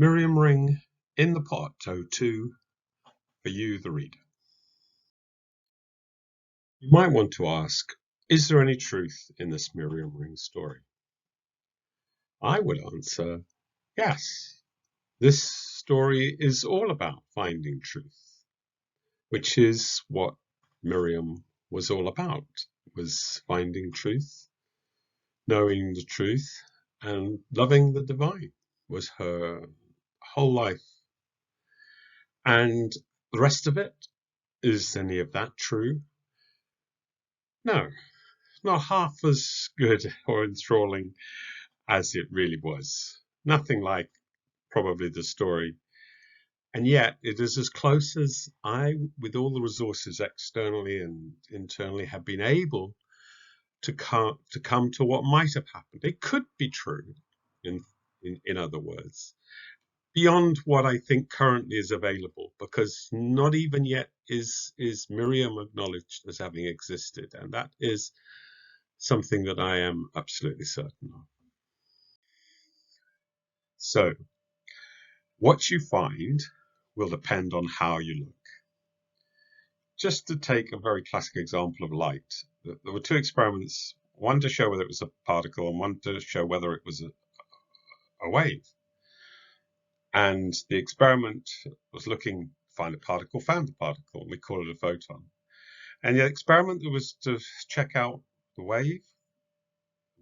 MiriamRing in the Pot, '02, for you, the reader. You might want to ask, is there any truth in this MiriamRing story? I would answer, yes. This story is all about finding truth, which is what Miriam was all about, was finding truth, knowing the truth, and loving the divine was her whole life. And the rest of it, is any of that true? No, not half as good or enthralling as it really was. Nothing like probably the story. And yet it is as close as I, with all the resources externally and internally, have been able to come to what might have happened. It could be true, in other words, beyond what I think currently is available, because not even yet is Miriam acknowledged as having existed, and that is something that I am absolutely certain of. So, what you find will depend on how you look. Just to take a very classic example of light, there were two experiments, one to show whether it was a particle and one to show whether it was a wave. And the experiment was looking to find a particle, found the particle, and we call it a photon. And the experiment was to check out the wave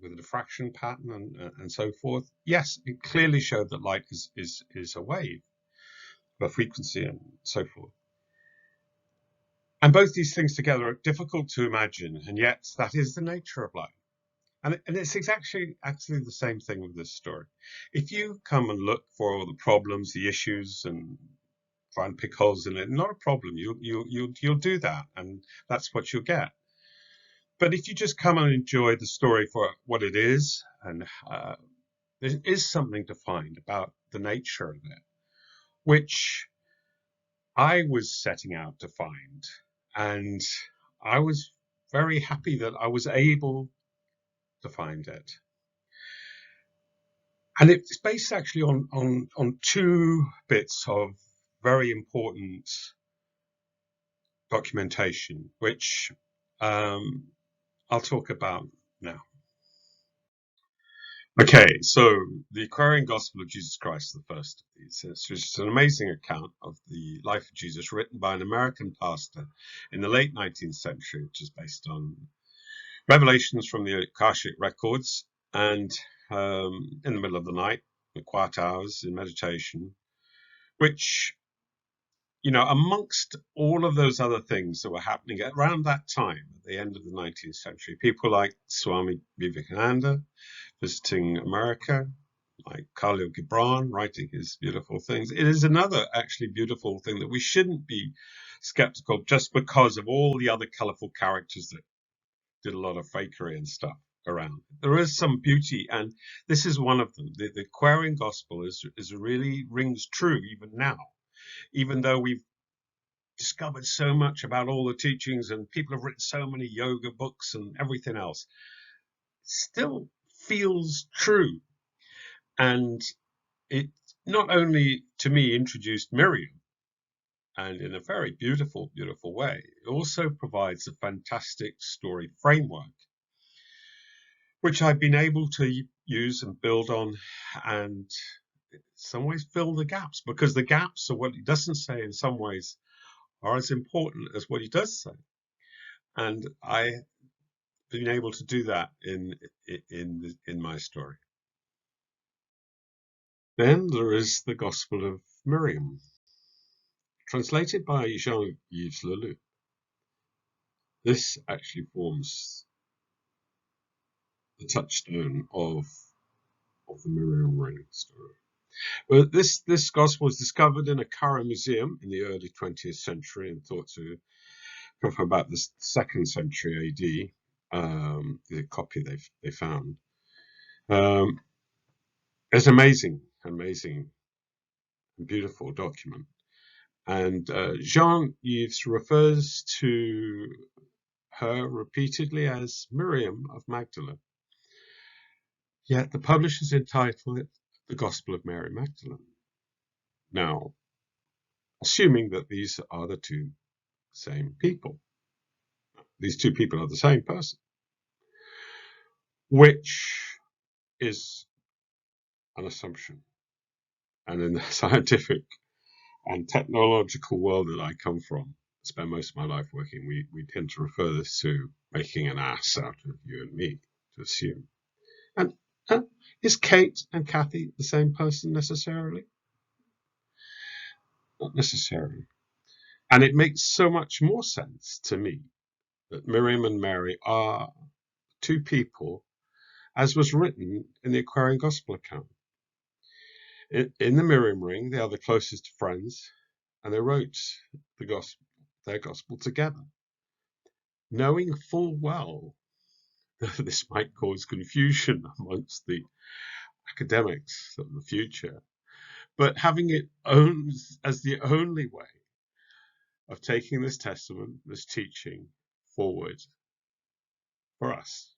with a diffraction pattern and so forth. Yes, it clearly showed that light is a wave, a frequency and so forth. And both these things together are difficult to imagine, and yet that is the nature of light. And it's actually the same thing with this story. If you come and look for all the problems, the issues, and try and pick holes in it, not a problem. You'll do that, and that's what you'll get. But if you just come and enjoy the story for what it is, and there is something to find about the nature of it, which I was setting out to find, and I was very happy that I was able to find it. And it's based actually on two bits of very important documentation, which I'll talk about now. Okay, so the Aquarian Gospel of Jesus Christ, the first of these, it's just an amazing account of the life of Jesus written by an American pastor in the late 19th century, which is based on revelations from the Akashic records, and in the middle of the night, the quiet hours in meditation, which, you know, amongst all of those other things that were happening around that time, at the end of the 19th century, people like Swami Vivekananda visiting America, like Khalil Gibran writing his beautiful things. It is another actually beautiful thing that we shouldn't be skeptical just because of all the other colorful characters that did a lot of fakery and stuff around. There is some beauty, and this is one of them. The Aquarian Gospel is really rings true even now. Even though we've discovered so much about all the teachings and people have written so many yoga books and everything else, it still feels true. And it not only, to me, introduced Miriam, and in a very beautiful, beautiful way, it also provides a fantastic story framework, which I've been able to use and build on, and in some ways fill the gaps, because the gaps are what he doesn't say in some ways are as important as what he does say. And I've been able to do that in my story. Then there is the Gospel of Miriam, translated by Jean-Yves Leloup. This actually forms the touchstone of the MiriamRing story. Well, this gospel was discovered in a Cairo museum in the early 20th century and thought to come from about the 2nd century AD. The copy they found. It's amazing and beautiful document. And Jean-Yves refers to her repeatedly as Miriam of Magdala. Yet the publishers entitle it The Gospel of Mary Magdalene. Now, assuming that these are the two same people, these two people are the same person, which is an assumption. And in the scientific and technological world that I come from, spend most of my life working, we tend to refer this to making an ass out of you and me, to assume. And, and is Kate and Kathy the same person necessarily? Not necessarily. And it makes so much more sense to me that Miriam and Mary are two people, as was written in the Aquarian Gospel account. In the Miriam ring, they are the closest friends, and they wrote their gospel together, knowing full well that this might cause confusion amongst the academics of the future, but having it as the only way of taking this testament, this teaching forward for us.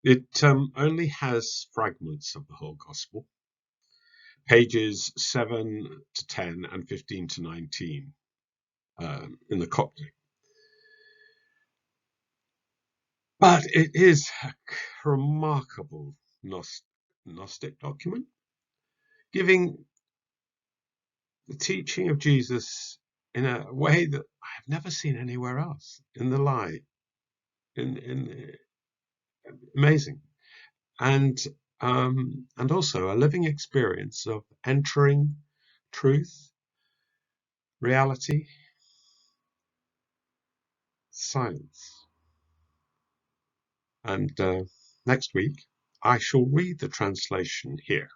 It only has fragments of the whole gospel, pages 7 to 10 and 15 to 19 in the Coptic. But it is a remarkable Gnostic document, giving the teaching of Jesus in a way that I've never seen anywhere else in the light. Amazing. And also a living experience of entering truth, reality, silence. And next week, I shall read the translation here.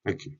Thank you.